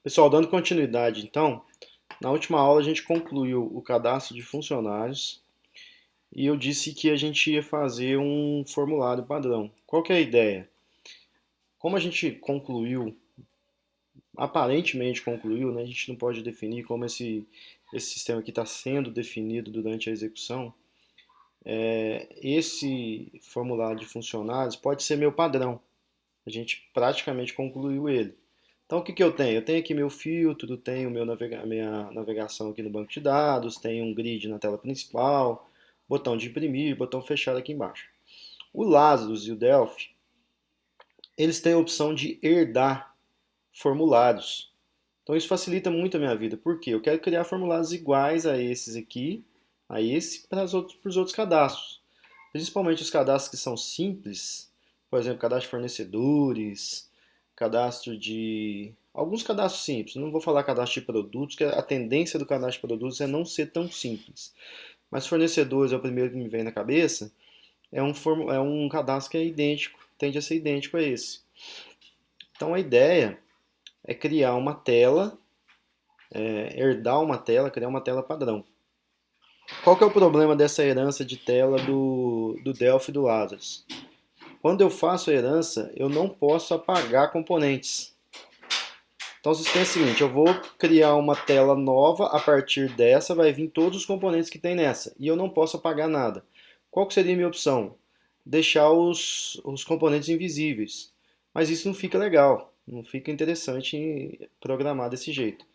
Pessoal, dando continuidade, então, na última aula a gente concluiu o cadastro de funcionários e eu disse que a gente ia fazer um formulário padrão. Qual que é a ideia? Como a gente concluiu, aparentemente concluiu, né, a gente não pode definir como esse sistema aqui está sendo definido durante a execução. Esse formulário de funcionários pode ser meu padrão. A gente praticamente concluiu ele. Então, o que que eu tenho? Eu tenho aqui meu filtro, tenho minha navegação aqui no banco de dados, tenho um grid na tela principal, botão de imprimir, botão fechado aqui embaixo. O Lazarus e o Delphi, eles têm a opção de herdar formulários. Então, isso facilita muito a minha vida. Por quê? Eu quero criar formulários iguais a esses aqui, a esse, para os outros cadastros. Principalmente os cadastros que são simples, por exemplo, cadastro de fornecedores, cadastro de. Alguns cadastros simples, não vou falar cadastro de produtos, que a tendência do cadastro de produtos é não ser tão simples. Mas fornecedores é o primeiro que me vem na cabeça, é um cadastro que é idêntico, tende a ser idêntico a esse. Então a ideia é criar uma tela, herdar uma tela, criar uma tela padrão. Qual que é o problema dessa herança de tela do Delphi e do Lazarus? Quando eu faço a herança, eu não posso apagar componentes. Então o sistema é o seguinte, eu vou criar uma tela nova, a partir dessa vai vir todos os componentes que tem nessa, e eu não posso apagar nada. Qual que seria a minha opção? Deixar os componentes invisíveis. Mas isso não fica legal, não fica interessante programar desse jeito.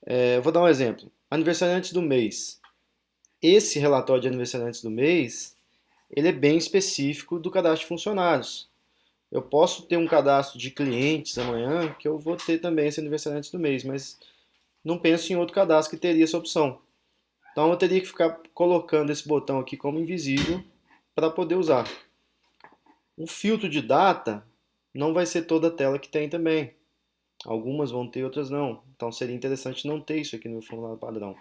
Eu vou dar um exemplo. Aniversariantes do mês. Esse relatório de aniversariantes do mês, ele é bem específico do cadastro de funcionários. Eu posso ter um cadastro de clientes amanhã que eu vou ter também esse aniversariante do mês, mas não penso em outro cadastro que teria essa opção. Então eu teria que ficar colocando esse botão aqui como invisível para poder usar. O filtro de data não vai ser toda a tela que tem também. Algumas vão ter, outras não. Então seria interessante não ter isso aqui no meu formulário padrão.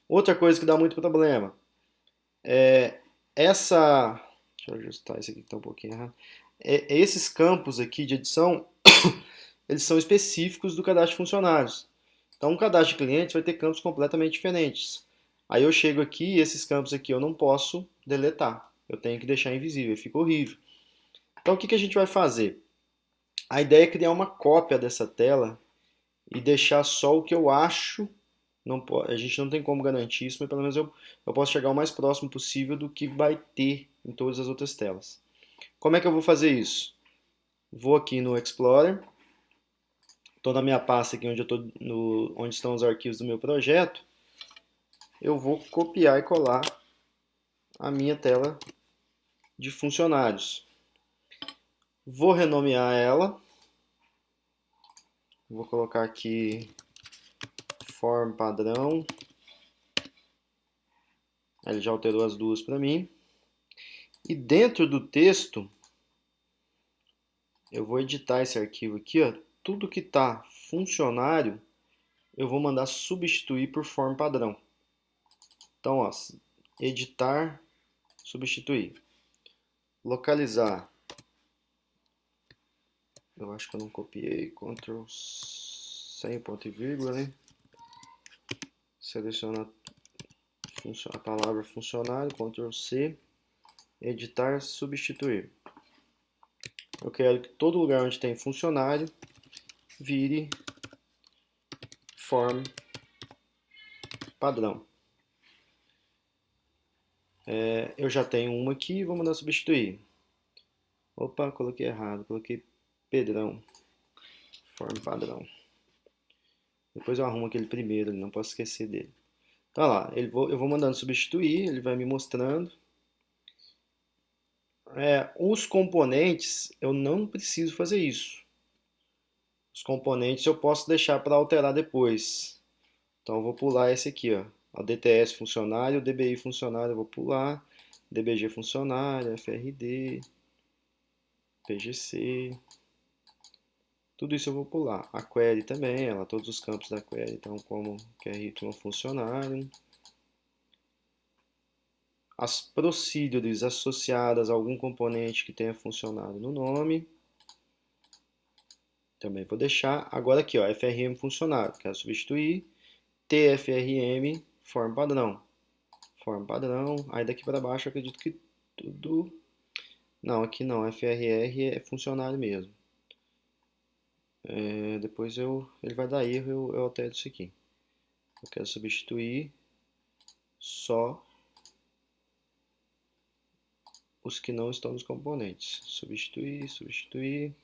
Outra coisa que dá muito problema é essa. Deixa eu ajustar isso aqui que está um pouquinho errado. Esses campos aqui de edição eles são específicos do cadastro de funcionários. Então, um cadastro de clientes vai ter campos completamente diferentes. Aí eu chego aqui e esses campos aqui eu não posso deletar. Eu tenho que deixar invisível, fica horrível. Então, o que que a gente vai fazer? A ideia é criar uma cópia dessa tela e deixar só o que eu acho. Não, a gente não tem como garantir isso, mas pelo menos eu posso chegar o mais próximo possível do que vai ter em todas as outras telas. Como é que eu vou fazer isso? Vou aqui no Explorer, estou na minha pasta aqui onde, onde estão os arquivos do meu projeto, eu vou copiar e colar a minha tela de funcionários. Vou renomear ela, vou colocar aqui form padrão, ele já alterou as duas para mim. E dentro do texto, eu vou editar esse arquivo aqui, ó, tudo que está funcionário, eu vou mandar substituir por form padrão. Então, ó, editar, substituir. Localizar. Eu acho que eu não copiei. Ctrl sem ponto e vírgula, né? Seleciona a palavra funcionário, Ctrl C, editar, substituir. Eu quero que todo lugar onde tem funcionário vire form padrão. Eu já tenho uma aqui, vou mandar substituir. Opa, coloquei errado, coloquei Pedrão, form padrão. Depois eu arrumo aquele primeiro, não posso esquecer dele. Tá lá, eu vou mandando substituir, ele vai me mostrando. Os componentes, eu não preciso fazer isso. Os componentes eu posso deixar para alterar depois. Então eu vou pular esse aqui, ó. O DTS funcionário, o DBI funcionário eu vou pular. DBG funcionário, FRD, PGC. Tudo isso eu vou pular. A query também, ela, todos os campos da query, então como QRY funcionário. As procedures associadas a algum componente que tenha funcionado no nome. Também vou deixar. Agora aqui, ó, FRM funcionário. Quero substituir. TFRM, forma padrão. Forma padrão. Aí daqui para baixo eu acredito que tudo... Não, aqui não. FRR é funcionário mesmo. Depois ele vai dar erro, eu altero isso aqui. Eu quero substituir só os que não estão nos componentes. Substituir.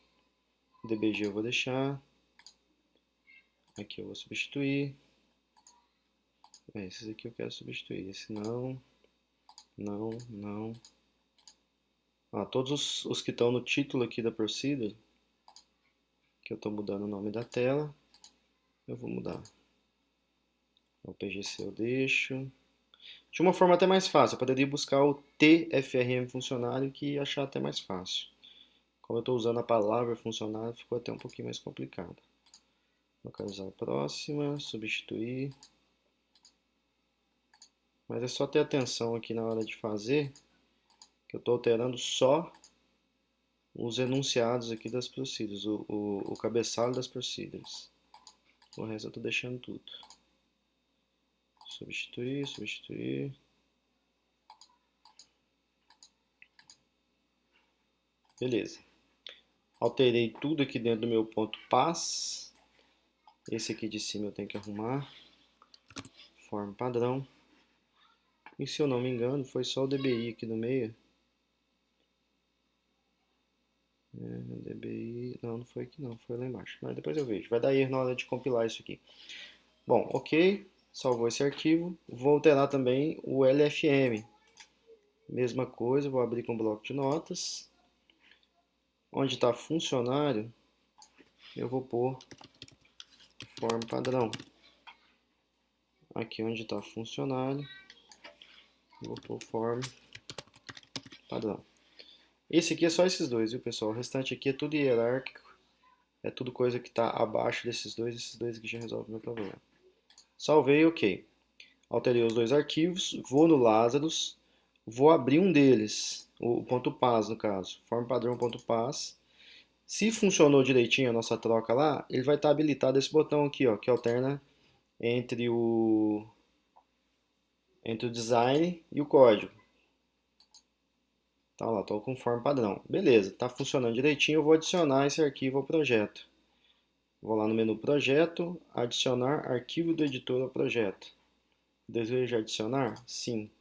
DBG eu vou deixar. Aqui eu vou substituir. Esses aqui eu quero substituir. Esse não. Não. Todos os que estão no título aqui da Procedure, que eu estou mudando o nome da tela, eu vou mudar. O PGC eu deixo. De uma forma até mais fácil, eu poderia buscar o TFRM funcionário que achar até mais fácil. Como eu estou usando a palavra funcionário, ficou até um pouquinho mais complicado. Localizar a próxima, substituir. Mas é só ter atenção aqui na hora de fazer, que eu estou alterando só os enunciados aqui das procedures, o cabeçalho das procedures. O resto eu estou deixando tudo. Substituir. Beleza. Alterei tudo aqui dentro do meu ponto pass. Esse aqui de cima eu tenho que arrumar. Forma padrão. E se eu não me engano, foi só o DBI aqui no meio. DBI... Não foi aqui não, foi lá embaixo. Mas depois eu vejo. Vai dar erro na hora de compilar isso aqui. Bom, ok. Salvou esse arquivo. Vou alterar também o LFM. Mesma coisa, vou abrir com um bloco de notas. Onde está funcionário, eu vou pôr forma padrão. Aqui onde está funcionário, vou pôr forma padrão. Esse aqui é só esses dois, viu, pessoal? O restante aqui é tudo hierárquico. É tudo coisa que está abaixo desses dois. Esses dois aqui já resolvem o meu problema. Salvei, ok. Alterei os dois arquivos. Vou no Lazarus. Vou abrir um deles. O ponto .pas, no caso. Forma padrão.pas. Se funcionou direitinho a nossa troca lá, ele vai estar habilitado esse botão aqui, ó, que alterna entre o design e o código. Tá lá, estou com forma padrão. Beleza, está funcionando direitinho, eu vou adicionar esse arquivo ao projeto. Vou lá no menu Projeto, adicionar arquivo do editor ao projeto. Deseja adicionar? Sim.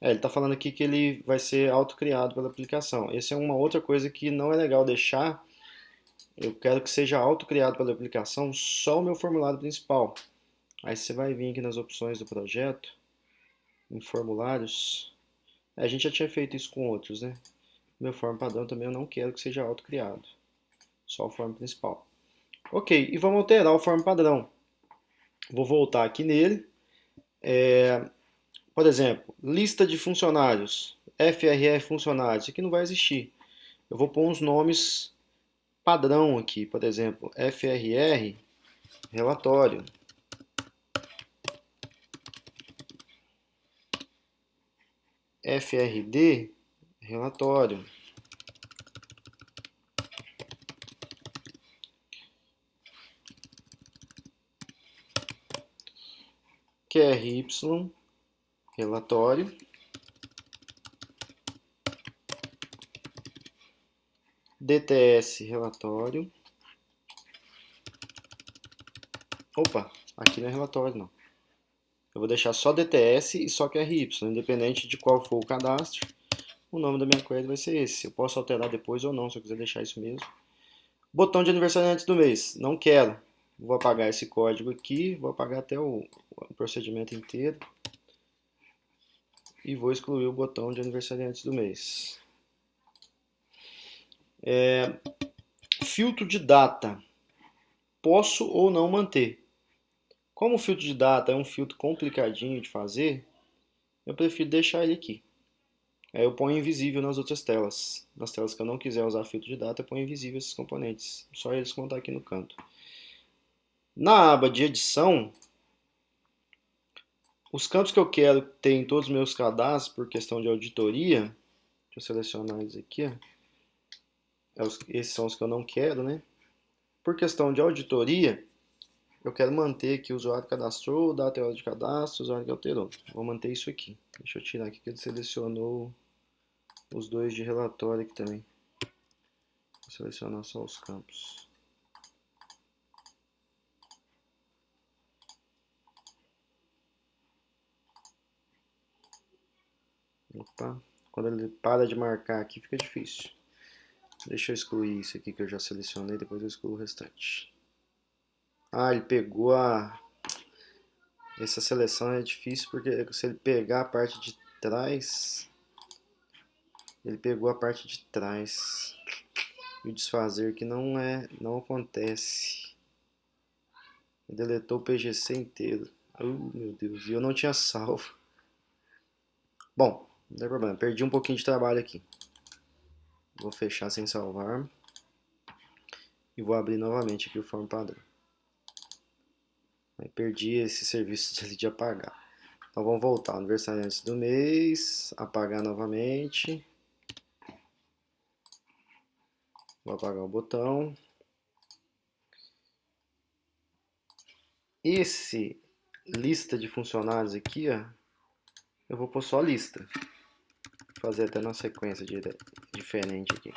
Ele está falando aqui que ele vai ser autocriado pela aplicação. Essa é uma outra coisa que não é legal deixar. Eu quero que seja autocriado pela aplicação só o meu formulário principal. Aí você vai vir aqui nas opções do projeto, em formulários. A gente já tinha feito isso com outros, né? Meu form padrão também eu não quero que seja autocriado. Só o form principal. Ok, e vamos alterar o form padrão. Vou voltar aqui nele. Por exemplo, lista de funcionários. FRR funcionários. Isso aqui não vai existir. Eu vou pôr uns nomes padrão aqui. Por exemplo, FRR relatório. FRD relatório. QRY relatório. DTS relatório. Opa, aqui não é relatório não. Eu vou deixar só DTS e só QRY, independente de qual for o cadastro. O nome da minha query vai ser esse. Eu posso alterar depois ou não, se eu quiser deixar isso mesmo. Botão de aniversariante do mês. Não quero. Vou apagar esse código aqui. Vou apagar até o procedimento inteiro. E vou excluir o botão de aniversariantes do mês. Filtro de data. Posso ou não manter. Como o filtro de data é um filtro complicadinho de fazer, eu prefiro deixar ele aqui. Aí eu ponho invisível nas outras telas. Nas telas que eu não quiser usar filtro de data, eu ponho invisível esses componentes. Só eles vão estar aqui no canto. Na aba de edição, os campos que eu quero ter em todos os meus cadastros por questão de auditoria, deixa eu selecionar eles aqui. Esses são os que eu não quero, né? Por questão de auditoria, eu quero manter aqui o usuário cadastrou, data e hora de cadastro, usuário que alterou. Vou manter isso aqui. Deixa eu tirar aqui que ele selecionou os dois de relatório aqui também. Vou selecionar só os campos. Opa, quando ele para de marcar aqui fica difícil. Deixa eu excluir isso aqui que eu já selecionei, depois eu excluo o restante. Ah, ele pegou a... Essa seleção é difícil porque se ele pegar a parte de trás, ele pegou a parte de trás. E o desfazer que não acontece. Ele deletou o PGC inteiro. Meu Deus, e eu não tinha salvo. Bom, não tem problema, perdi um pouquinho de trabalho aqui. Vou fechar sem salvar. E vou abrir novamente aqui o form padrão. Aí perdi esse serviço de apagar. Então vamos voltar. Aniversário antes do mês. Apagar novamente. Vou apagar o botão. Esse lista de funcionários aqui, ó, eu vou pôr só lista. Vou fazer até na sequência diferente aqui.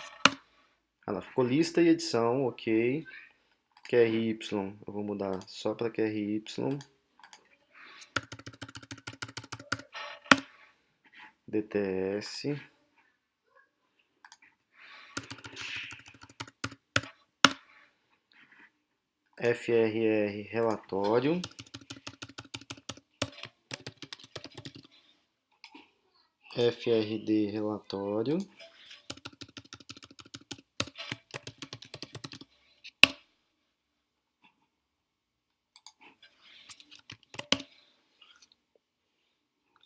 Olha lá, ficou lista e edição, ok. QRY, eu vou mudar só para QRY. DTS. FRR relatório. FRD relatório.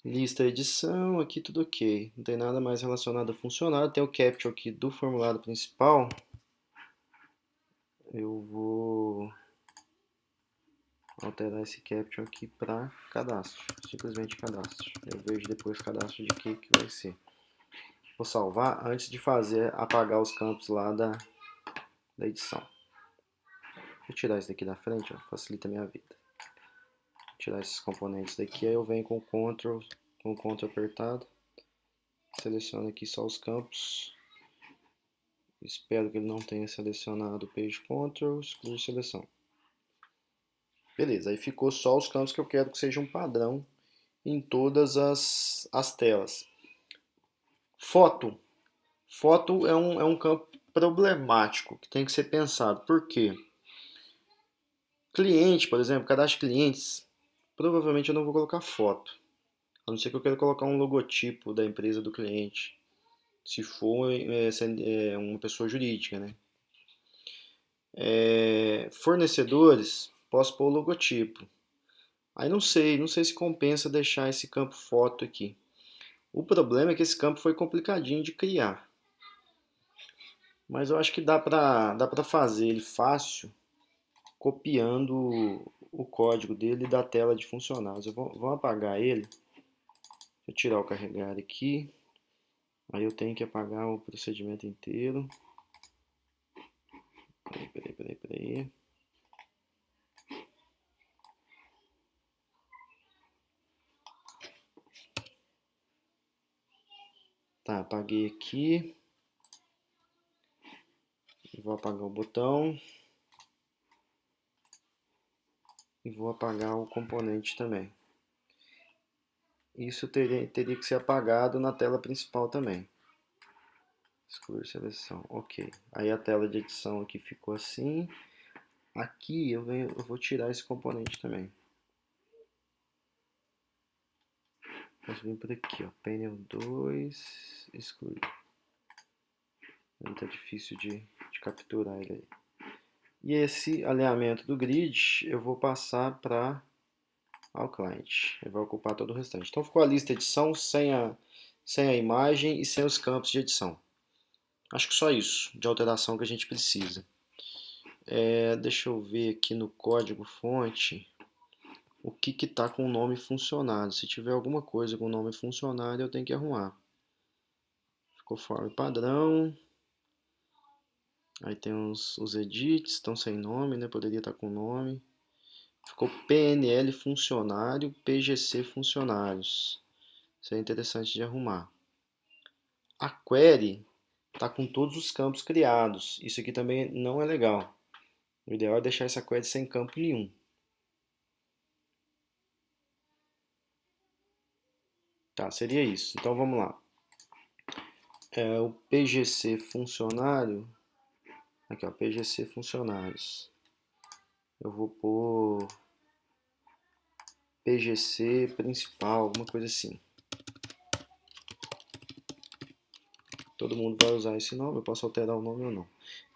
Lista edição, aqui tudo ok. Não tem nada mais relacionado a funcionário. Tem o capture aqui do formulário principal. Eu vou alterar esse capture aqui para cadastro. Simplesmente cadastro. Eu vejo depois cadastro de que vai ser. Vou salvar antes de apagar os campos lá da edição. Vou tirar isso daqui da frente, ó, facilita a minha vida. Vou tirar esses componentes daqui, aí eu venho com o Ctrl apertado. Seleciono aqui só os campos. Espero que ele não tenha selecionado o Page Control, excluir seleção. Beleza, aí ficou só os campos que eu quero que sejam padrão em todas as telas. Foto. Foto é um campo problemático que tem que ser pensado. Por quê? Cliente, por exemplo, cadastro de clientes, provavelmente eu não vou colocar foto. A não ser que eu queira colocar um logotipo da empresa do cliente. Se for uma pessoa jurídica, né? Fornecedores, posso pôr o logotipo. Aí não sei se compensa deixar esse campo foto aqui. O problema é que esse campo foi complicadinho de criar. Mas eu acho que dá pra fazer ele fácil, copiando o código dele da tela de funcionários. Vou apagar ele. Vou tirar o carregar aqui. Aí eu tenho que apagar o procedimento inteiro. Peraí. Tá, apaguei aqui. Vou apagar o botão. E vou apagar o componente também. Isso teria que ser apagado na tela principal também. Excluir seleção, ok. Aí a tela de edição aqui ficou assim. Aqui eu vou tirar esse componente também. Vamos vir por aqui, ó. Panel 2, excluir. Não tá difícil de capturar ele aí. E esse alinhamento do grid eu vou passar para ao cliente. Ele vai ocupar todo o restante. Então ficou a lista de edição sem a imagem e sem os campos de edição. Acho que só isso de alteração que a gente precisa. Deixa eu ver aqui no código fonte o que está com o nome funcionário. Se tiver alguma coisa com o nome funcionário, eu tenho que arrumar. Ficou forma padrão. Aí tem os edits, estão sem nome, né? Poderia estar com nome. Ficou PNL funcionário, PGC funcionários. Isso é interessante de arrumar. A query está com todos os campos criados. Isso aqui também não é legal. O ideal é deixar essa query sem campo nenhum. Tá, seria isso. Então vamos lá. O PGC funcionário. Aqui, ó, PGC funcionários. Eu vou pôr PGC principal, alguma coisa assim. Todo mundo vai usar esse nome, eu posso alterar o nome ou não.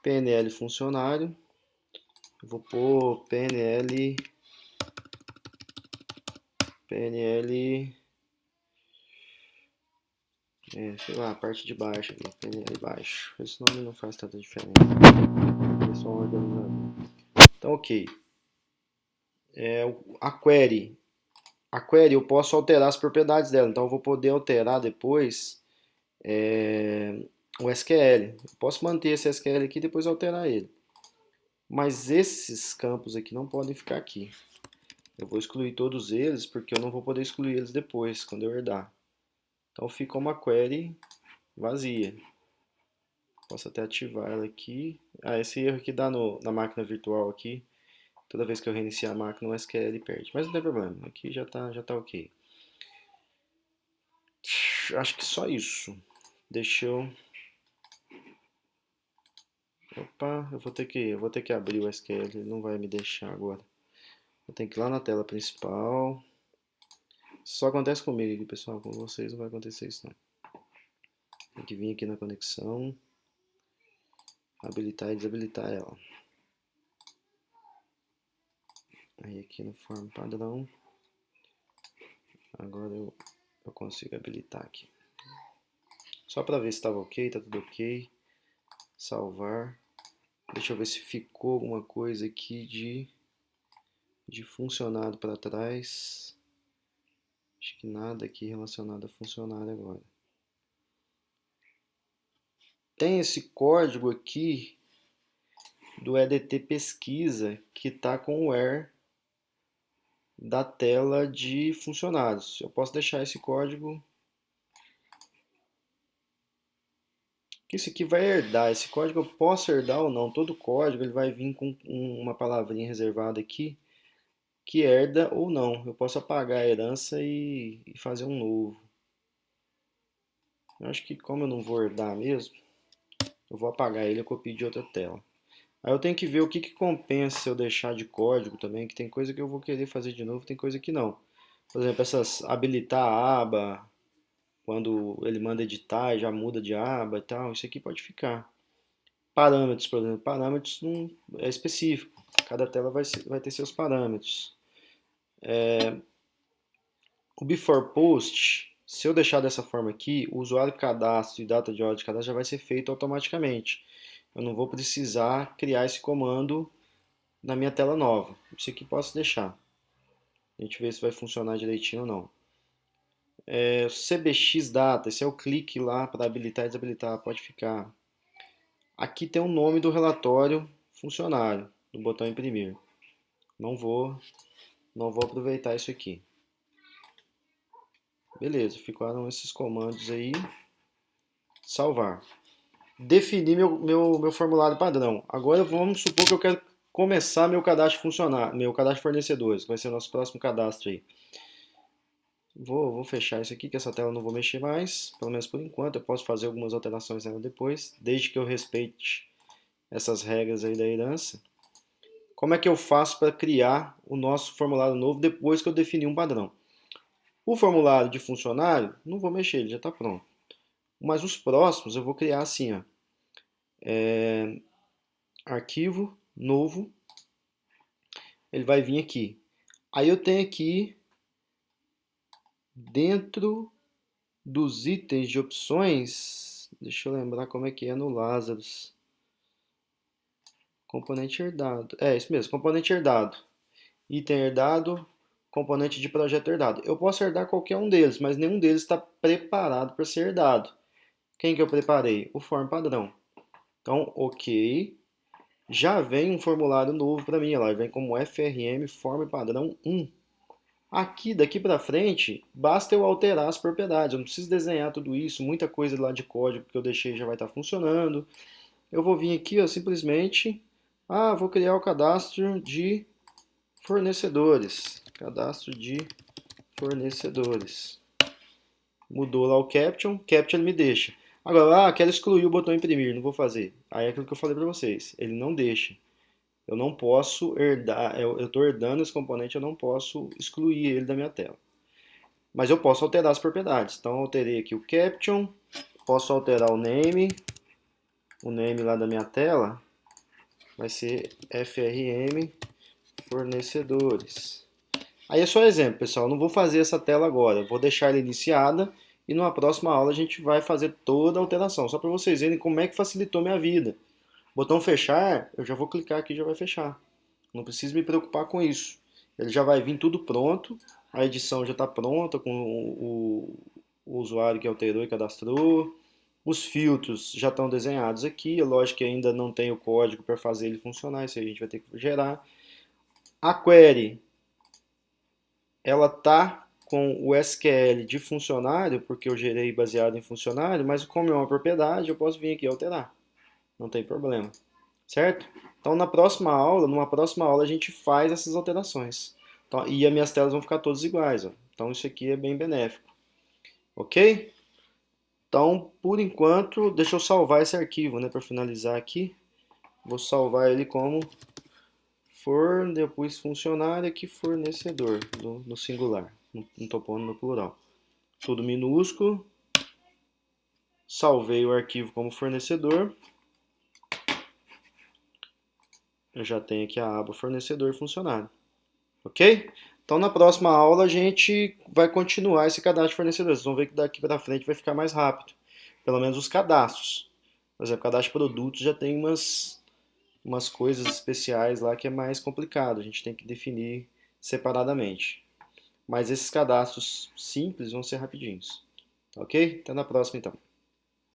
PNL funcionário. Eu vou pôr PNL sei lá, a parte de baixo aqui, PNL baixo. Esse nome não faz tanta diferença. É só um organizador. Então, ok. A query. A query eu posso alterar as propriedades dela, então eu vou poder alterar depois o SQL. Eu posso manter esse SQL aqui e depois alterar ele. Mas esses campos aqui não podem ficar aqui. Eu vou excluir todos eles porque eu não vou poder excluir eles depois, quando eu herdar. Então fica uma query vazia. Posso até ativar ela aqui. Esse erro que dá na máquina virtual aqui. Toda vez que eu reiniciar a máquina, o SQL perde. Mas não tem problema, aqui já tá ok. Acho que só isso. Deixa eu... Opa, eu vou ter que abrir o SQL, ele não vai me deixar agora. Eu tenho que ir lá na tela principal. Só acontece comigo aqui, pessoal. Com vocês não vai acontecer isso não. Tem que vir aqui na conexão, habilitar e desabilitar ela. Aí aqui no form padrão, agora eu consigo habilitar aqui. Só para ver se estava ok, tá tudo ok. Salvar. Deixa eu ver se ficou alguma coisa aqui de funcionário para trás. Acho que nada aqui relacionado a funcionário agora. Tem esse código aqui do EDT pesquisa que está com o where da tela de funcionários. Eu posso deixar esse código, que isso aqui vai herdar. Esse código eu posso herdar ou não. Todo código ele vai vir com uma palavrinha reservada aqui que herda ou não. Eu posso apagar a herança e fazer um novo. Eu acho que como eu não vou herdar mesmo, eu vou apagar ele e copio de outra tela. Aí eu tenho que ver o que compensa se eu deixar de código também, que tem coisa que eu vou querer fazer de novo, tem coisa que não. Por exemplo, essas habilitar a aba, quando ele manda editar, já muda de aba e tal, isso aqui pode ficar. Parâmetros, por exemplo, parâmetros não é específico. Cada tela vai ter seus parâmetros. O before post, se eu deixar dessa forma aqui, o usuário cadastro e data de ordem de cadastro já vai ser feito automaticamente. Eu não vou precisar criar esse comando na minha tela nova. Isso aqui posso deixar. A gente vê se vai funcionar direitinho ou não. CBX Data, esse é o clique lá para habilitar e desabilitar, pode ficar. Aqui tem o nome do relatório funcionário, do botão imprimir. Não vou aproveitar isso aqui. Beleza, ficaram esses comandos aí. Salvar. Definir meu formulário padrão. Agora vamos supor que eu quero começar meu cadastro funcionário, meu cadastro de fornecedores, que vai ser o nosso próximo cadastro aí. Vou fechar isso aqui, que essa tela eu não vou mexer mais, pelo menos por enquanto. Eu posso fazer algumas alterações nela depois, desde que eu respeite essas regras aí da herança. Como é que eu faço para criar o nosso formulário novo depois que eu definir um padrão? O formulário de funcionário, não vou mexer, ele já está pronto. Mas os próximos eu vou criar assim, ó. Arquivo, novo, ele vai vir aqui. Aí eu tenho aqui, dentro dos itens de opções, deixa eu lembrar como é que é no Lazarus. Componente herdado. É, isso mesmo, componente herdado. Item herdado, componente de projeto herdado. Eu posso herdar qualquer um deles, mas nenhum deles está preparado para ser herdado. Quem que eu preparei? O form padrão. Então, ok. já vem um formulário novo para mim, ela vem como FRM Form Padrão 1. Aqui, daqui para frente, basta eu alterar as propriedades. Eu não preciso desenhar tudo isso, muita coisa lá de código que eu deixei já vai estar funcionando. Eu vou vir aqui, ó, simplesmente, vou criar o cadastro de fornecedores. Cadastro de fornecedores. Mudou lá o caption, caption ele me deixa. Agora, quero excluir o botão imprimir, não vou fazer. Aí é aquilo que eu falei para vocês, ele não deixa. Eu não posso herdar, eu estou herdando esse componente, eu não posso excluir ele da minha tela. Mas eu posso alterar as propriedades. Então, eu alterei aqui o caption, posso alterar o name lá da minha tela vai ser FRM fornecedores. Aí é só exemplo, pessoal. Eu não vou fazer essa tela agora. Eu vou deixar ela iniciada e numa próxima aula a gente vai fazer toda a alteração. Só para vocês verem como é que facilitou minha vida. Botão fechar, eu já vou clicar aqui e já vai fechar. Não preciso me preocupar com isso. Ele já vai vir tudo pronto. A edição já está pronta com o usuário que alterou e cadastrou. Os filtros já estão desenhados aqui. É lógico que ainda não tem o código para fazer ele funcionar. Isso aí a gente vai ter que gerar. A query, ela tá com o SQL de funcionário, porque eu gerei baseado em funcionário, mas como é uma propriedade, eu posso vir aqui e alterar. Não tem problema. Certo? Então, numa próxima aula, a gente faz essas alterações. Então, e as minhas telas vão ficar todas iguais. Ó. Então, isso aqui é bem benéfico. Ok? Então, por enquanto, deixa eu salvar esse arquivo, né, para finalizar aqui. Vou salvar ele como depois funcionário, aqui fornecedor, no singular. Não estou pondo no plural. Tudo minúsculo. Salvei o arquivo como fornecedor. Eu já tenho aqui a aba fornecedor funcionário. Ok? Então na próxima aula a gente vai continuar esse cadastro de fornecedores. Vocês vão ver que daqui para frente vai ficar mais rápido. Pelo menos os cadastros. Por exemplo, cadastro de produtos já tem umas coisas especiais lá que é mais complicado. A gente tem que definir separadamente. Mas esses cadastros simples vão ser rapidinhos. Ok? Até na próxima então.